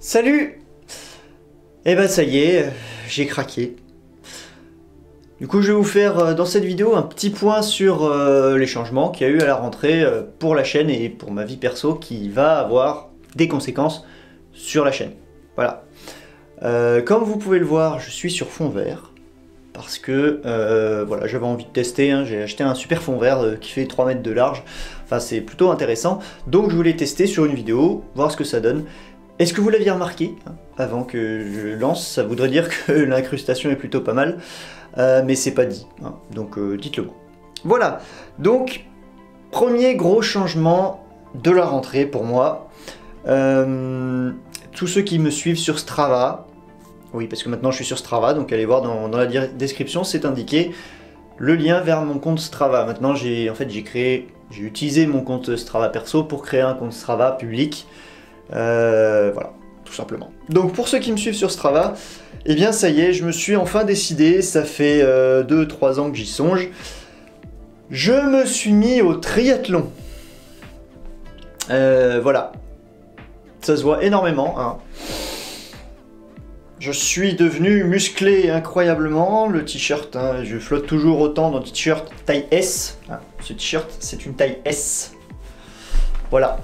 Salut! Eh ben ça y est, j'ai craqué. Du coup je vais vous faire dans cette vidéo un petit point sur les changements qu'il y a eu à la rentrée pour la chaîne et pour ma vie perso qui va avoir des conséquences sur la chaîne. Voilà. Comme vous pouvez le voir, je suis sur fond vert. Parce que voilà, j'avais envie de tester, hein. J'ai acheté un super fond vert qui fait 3 mètres de large. Enfin c'est plutôt intéressant. Donc je voulais tester sur une vidéo, voir ce que ça donne. Est-ce que vous l'aviez remarqué hein, avant que je lance? Ça voudrait dire que l'incrustation est plutôt pas mal, mais c'est pas dit, hein, donc dites-le moi. Voilà, donc premier gros changement de la rentrée pour moi. Tous ceux qui me suivent sur Strava, oui parce que maintenant je suis sur Strava, donc allez voir dans la description, c'est indiqué le lien vers mon compte Strava. Maintenant j'ai utilisé mon compte Strava perso pour créer un compte Strava public. Voilà, tout simplement. Donc pour ceux qui me suivent sur Strava, eh bien ça y est, je me suis enfin décidé, ça fait 2-3 ans que j'y songe. Je me suis mis au triathlon. Voilà. Ça se voit énormément, hein. Je suis devenu musclé incroyablement, le t-shirt, hein, je flotte toujours autant dans le t-shirt taille S. Hein, ce t-shirt, c'est une taille S. Voilà.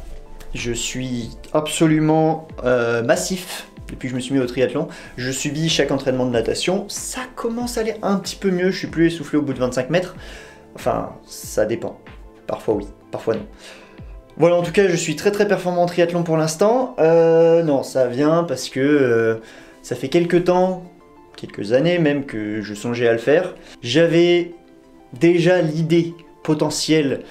Je suis absolument massif depuis que je me suis mis au triathlon. Je subis chaque entraînement de natation. Ça commence à aller un petit peu mieux. Je suis plus essoufflé au bout de 25 mètres. Enfin, ça dépend. Parfois oui, parfois non. Voilà, en tout cas, je suis très performant en triathlon pour l'instant. Non, ça vient parce que ça fait quelques temps, quelques années même, que je songeais à le faire. J'avais déjà l'idée potentielle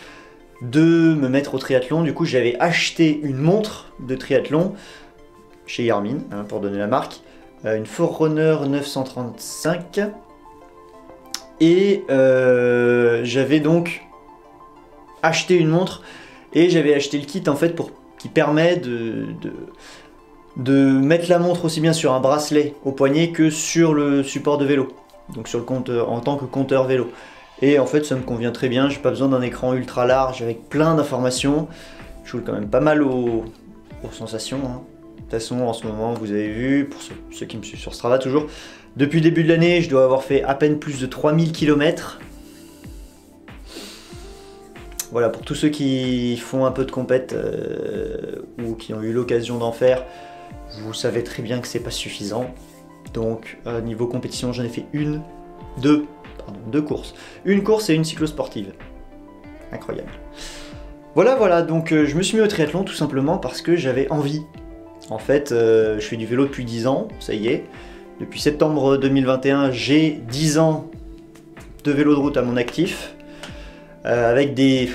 de me mettre au triathlon. Du coup j'avais acheté une montre de triathlon chez Garmin, hein, pour donner la marque, une Forerunner 935, et j'avais donc acheté une montre et j'avais acheté le kit en fait qui permet de mettre la montre aussi bien sur un bracelet au poignet que sur le support de vélo, donc sur le compteur, en tant que compteur vélo. Et en fait ça me convient très bien, j'ai pas besoin d'un écran ultra large avec plein d'informations. Je roule quand même pas mal aux sensations, hein. De toute façon en ce moment vous avez vu, pour ceux qui me suivent sur Strava toujours, depuis le début de l'année je dois avoir fait à peine plus de 3000 km. Voilà, pour tous ceux qui font un peu de compète ou qui ont eu l'occasion d'en faire, vous savez très bien que c'est pas suffisant. Donc niveau compétition j'en ai fait deux courses. Une course et une cyclosportive. Incroyable. Voilà, donc je me suis mis au triathlon tout simplement parce que j'avais envie. En fait, je fais du vélo depuis 10 ans, ça y est. Depuis septembre 2021, j'ai 10 ans de vélo de route à mon actif. Avec des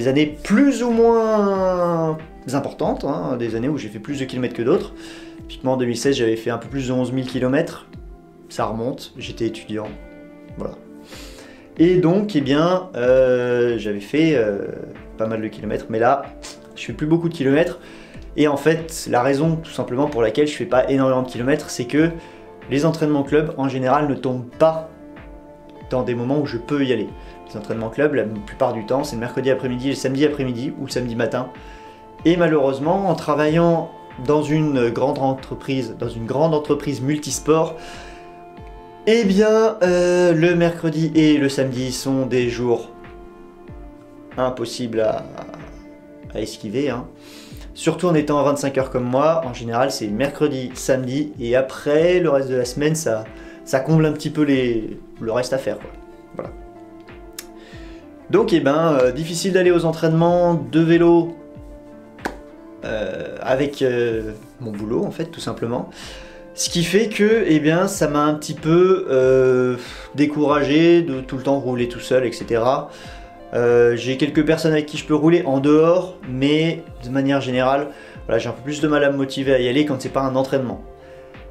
années plus ou moins importantes, hein, des années où j'ai fait plus de kilomètres que d'autres. Typiquement en 2016, j'avais fait un peu plus de 11 000 km. Ça remonte, j'étais étudiant. Voilà. Et donc, eh bien, j'avais fait pas mal de kilomètres, mais là, je fais plus beaucoup de kilomètres. Et en fait, la raison tout simplement pour laquelle je fais pas énormément de kilomètres, c'est que les entraînements club, en général, ne tombent pas dans des moments où je peux y aller. Les entraînements club, la plupart du temps, c'est le mercredi après-midi, le samedi après-midi ou le samedi matin. Et malheureusement, en travaillant dans une grande entreprise multisport, eh bien, le mercredi et le samedi sont des jours impossibles à esquiver, hein. Surtout en étant à 25 heures comme moi, en général c'est mercredi, samedi, et après, le reste de la semaine, ça comble un petit peu le reste à faire, quoi. Voilà. Donc, eh ben, difficile d'aller aux entraînements de vélo avec mon boulot, en fait, tout simplement. Ce qui fait que, eh bien, ça m'a un petit peu découragé de tout le temps rouler tout seul, etc. J'ai quelques personnes avec qui je peux rouler en dehors, mais de manière générale, voilà, j'ai un peu plus de mal à me motiver à y aller quand c'est pas un entraînement.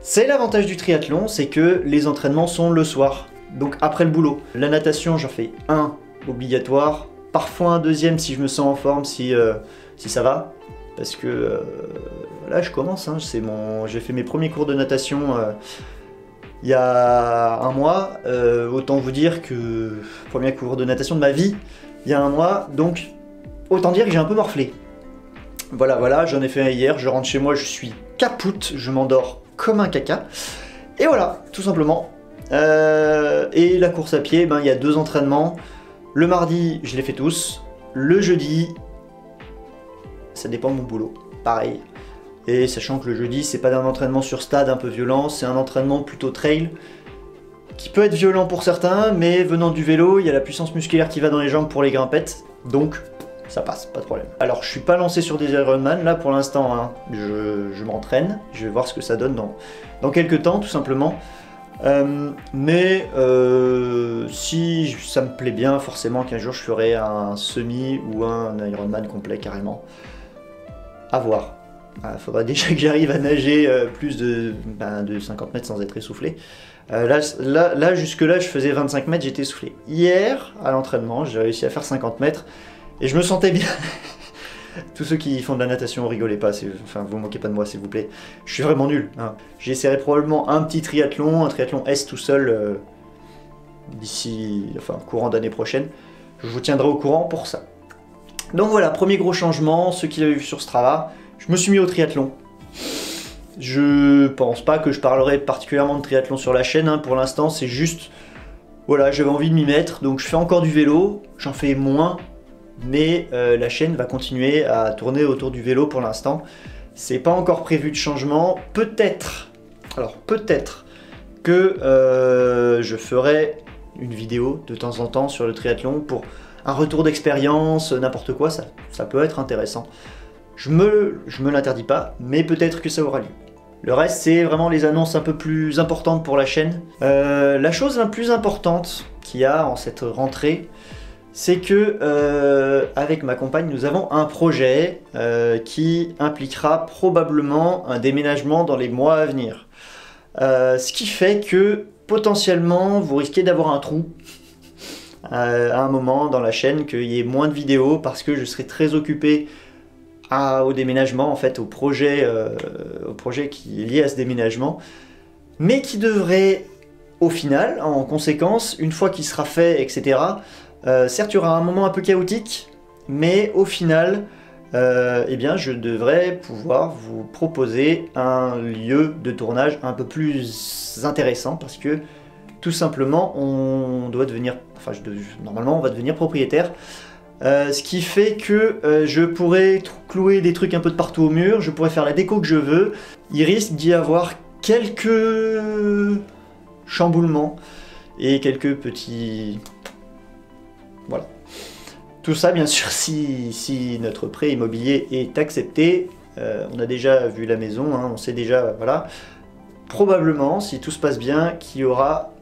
C'est l'avantage du triathlon, c'est que les entraînements sont le soir, donc après le boulot. La natation, j'en fais un obligatoire, parfois un deuxième si je me sens en forme, si ça va. Parce que là je commence, hein, j'ai fait mes premiers cours de natation il y a un mois. Autant vous dire que premier cours de natation de ma vie il y a un mois, donc autant dire que j'ai un peu morflé. Voilà, j'en ai fait un hier, je rentre chez moi, je suis capoute, je m'endors comme un caca. Et voilà, tout simplement. Et la course à pied, il y a 2 entraînements. Le mardi, je les fais tous. Le jeudi, ça dépend de mon boulot, pareil. Et sachant que le jeudi, c'est pas un entraînement sur stade un peu violent, c'est un entraînement plutôt trail, qui peut être violent pour certains, mais venant du vélo, il y a la puissance musculaire qui va dans les jambes pour les grimpettes, donc ça passe, pas de problème. Alors je suis pas lancé sur des Ironman là pour l'instant, hein. Je m'entraîne, je vais voir ce que ça donne dans quelques temps tout simplement. Mais si ça me plaît bien, forcément qu'un jour je ferai un semi ou un Ironman complet carrément. À voir. Faudra déjà que j'arrive à nager plus de 50 mètres sans être essoufflé. Là jusque-là, je faisais 25 mètres, j'étais essoufflé. Hier, à l'entraînement, j'ai réussi à faire 50 mètres et je me sentais bien. Tous ceux qui font de la natation, rigolez pas, enfin vous moquez pas de moi s'il vous plaît. Je suis vraiment nul. Hein. J'essaierai probablement un petit triathlon, un triathlon S tout seul d'ici, courant d'année prochaine. Je vous tiendrai au courant pour ça. Donc voilà, premier gros changement, ceux qui l'avaient vu sur Strava, je me suis mis au triathlon. Je pense pas que je parlerai particulièrement de triathlon sur la chaîne, hein. Pour l'instant c'est juste, voilà, j'avais envie de m'y mettre, donc je fais encore du vélo, j'en fais moins, mais la chaîne va continuer à tourner autour du vélo pour l'instant. C'est pas encore prévu de changement, peut-être que je ferai une vidéo de temps en temps sur le triathlon pour un retour d'expérience, n'importe quoi, ça peut être intéressant. Je me l'interdis pas, mais peut-être que ça aura lieu. Le reste, c'est vraiment les annonces un peu plus importantes pour la chaîne. La chose la plus importante qu'il y a en cette rentrée, c'est que avec ma compagne, nous avons un projet qui impliquera probablement un déménagement dans les mois à venir. Ce qui fait que potentiellement, vous risquez d'avoir un trou à un moment dans la chaîne, qu'il y ait moins de vidéos parce que je serai très occupé au déménagement, en fait, au projet qui est lié à ce déménagement, mais qui devrait, au final, en conséquence, une fois qu'il sera fait, etc., certes, il y aura un moment un peu chaotique, mais au final, eh bien, je devrais pouvoir vous proposer un lieu de tournage un peu plus intéressant, parce que, tout simplement, on doit devenir, normalement, on va devenir propriétaire. Ce qui fait que je pourrais clouer des trucs un peu de partout au mur, je pourrais faire la déco que je veux. Il risque d'y avoir quelques chamboulements et quelques petits... Voilà. Tout ça, bien sûr, si notre prêt immobilier est accepté. On a déjà vu la maison, hein, on sait déjà, voilà. Probablement, si tout se passe bien, qu'il y aura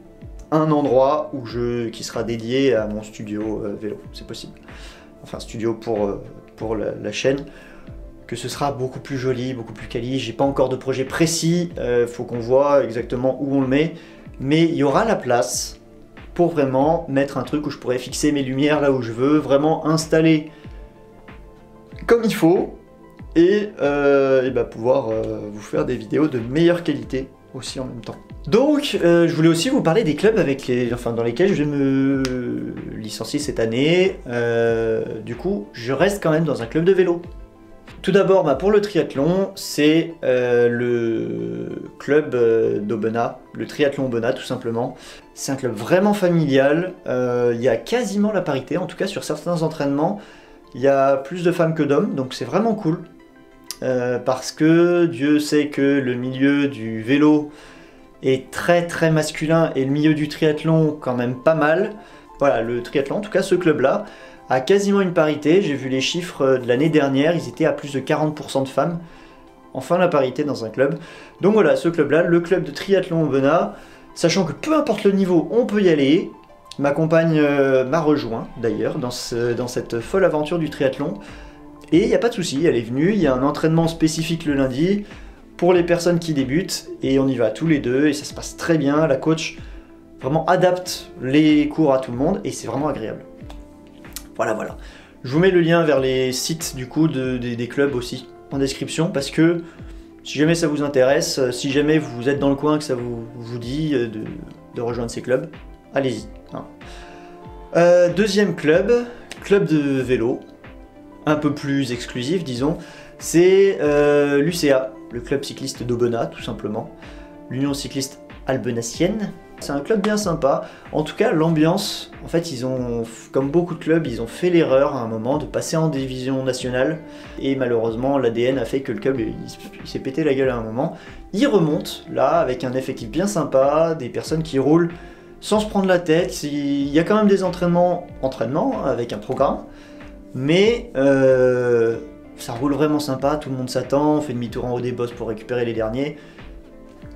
un endroit qui sera dédié à mon studio vélo, c'est possible. Enfin, studio pour la chaîne, que ce sera beaucoup plus joli, beaucoup plus quali. J'ai pas encore de projet précis, faut qu'on voit exactement où on le met, mais il y aura la place pour vraiment mettre un truc où je pourrais fixer mes lumières là où je veux, vraiment installer comme il faut, et pouvoir vous faire des vidéos de meilleure qualité aussi en même temps. Donc, je voulais aussi vous parler des clubs dans lesquels je vais me licencier cette année. Du coup, je reste quand même dans un club de vélo. Tout d'abord, pour le triathlon, c'est le club d'Aubenas, le triathlon Aubenas tout simplement. C'est un club vraiment familial, il y a quasiment la parité, en tout cas sur certains entraînements, il y a plus de femmes que d'hommes, donc c'est vraiment cool. Parce que Dieu sait que le milieu du vélo est très très masculin et le milieu du triathlon quand même pas mal. Voilà, le triathlon, en tout cas ce club-là, a quasiment une parité. J'ai vu les chiffres de l'année dernière, ils étaient à plus de 40% de femmes. Enfin la parité dans un club. Donc voilà, ce club-là, le club de triathlon Aubenas, sachant que peu importe le niveau, on peut y aller. Ma compagne m'a rejoint d'ailleurs dans cette folle aventure du triathlon. Et il n'y a pas de souci, elle est venue, il y a un entraînement spécifique le lundi pour les personnes qui débutent et on y va tous les deux et ça se passe très bien. La coach vraiment adapte les cours à tout le monde et c'est vraiment agréable. Voilà. Je vous mets le lien vers les sites du coup des clubs aussi en description parce que si jamais ça vous intéresse, si jamais vous êtes dans le coin que ça vous dit de rejoindre ces clubs, allez-y. Hein. Deuxième club de vélo. Un peu plus exclusif, disons, C'est l'UCA, le club cycliste d'Aubenas tout simplement, l'Union cycliste albenacienne. C'est un club bien sympa, en tout cas l'ambiance, en fait ils ont, comme beaucoup de clubs, ils ont fait l'erreur à un moment de passer en division nationale et malheureusement l'ADN a fait que le club il s'est pété la gueule à un moment. Il remonte là avec un effectif bien sympa, des personnes qui roulent sans se prendre la tête, il y a quand même des entraînements avec un programme, mais ça roule vraiment sympa, tout le monde s'attend, on fait demi-tour en haut des bosses pour récupérer les derniers.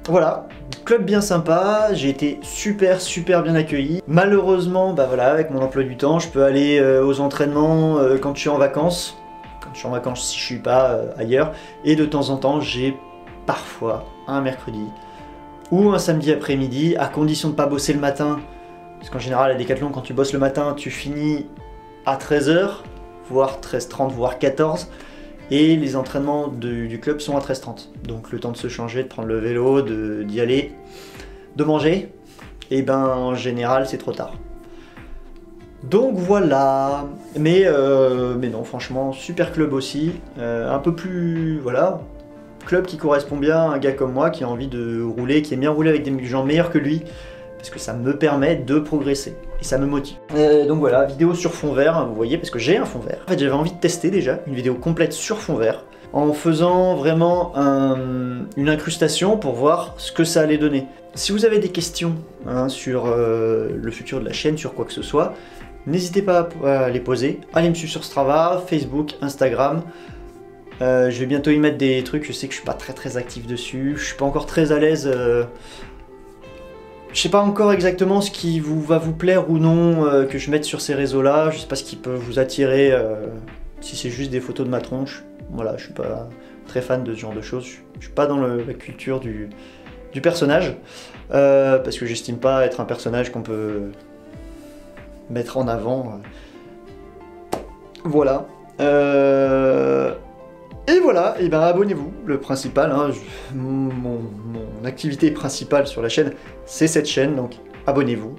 Voilà, club bien sympa, j'ai été super bien accueilli. Malheureusement, bah voilà, avec mon emploi du temps, je peux aller aux entraînements quand je suis en vacances. Quand je suis en vacances, si je suis pas ailleurs. Et de temps en temps, j'ai parfois un mercredi ou un samedi après-midi, à condition de pas bosser le matin. Parce qu'en général, à Decathlon, quand tu bosses le matin, tu finis à 13 h, voire 13h30, voire 14 h. Et les entraînements du club sont à 13h30. Donc le temps de se changer, de prendre le vélo, d'y aller, de manger, et ben en général c'est trop tard. Donc voilà, mais non franchement super club aussi, un peu plus, voilà, club qui correspond bien à un gars comme moi qui a envie de rouler, qui aime bien rouler avec des gens meilleurs que lui, parce que ça me permet de progresser et ça me motive. Donc voilà, vidéo sur fond vert, hein, vous voyez, parce que j'ai un fond vert. En fait, j'avais envie de tester déjà une vidéo complète sur fond vert, en faisant vraiment une incrustation pour voir ce que ça allait donner. Si vous avez des questions hein, sur le futur de la chaîne, sur quoi que ce soit, n'hésitez pas à les poser. Allez me suivre sur Strava, Facebook, Instagram. Je vais bientôt y mettre des trucs, je sais que je suis pas très actif dessus, je suis pas encore très à l'aise. Je sais pas encore exactement ce qui va vous plaire ou non que je mette sur ces réseaux-là. Je sais pas ce qui peut vous attirer, si c'est juste des photos de ma tronche. Voilà, je suis pas très fan de ce genre de choses. Je suis pas dans la culture du personnage, parce que j'estime pas être un personnage qu'on peut mettre en avant. Voilà. Et voilà, et ben abonnez-vous, le principal, hein, mon activité principale sur la chaîne, c'est cette chaîne, donc abonnez-vous.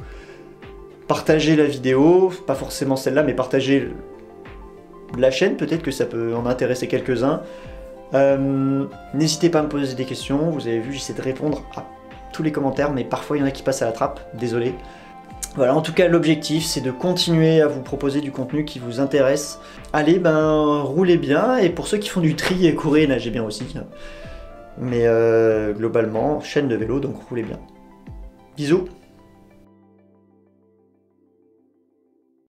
Partagez la vidéo, pas forcément celle-là, mais partagez la chaîne, peut-être que ça peut en intéresser quelques-uns. N'hésitez pas à me poser des questions, vous avez vu, j'essaie de répondre à tous les commentaires, mais parfois il y en a qui passent à la trappe, désolé. Voilà, en tout cas l'objectif c'est de continuer à vous proposer du contenu qui vous intéresse. Allez, ben roulez bien, et pour ceux qui font du tri et courez, nagez bien aussi. Mais globalement, chaîne de vélo, donc roulez bien. Bisous.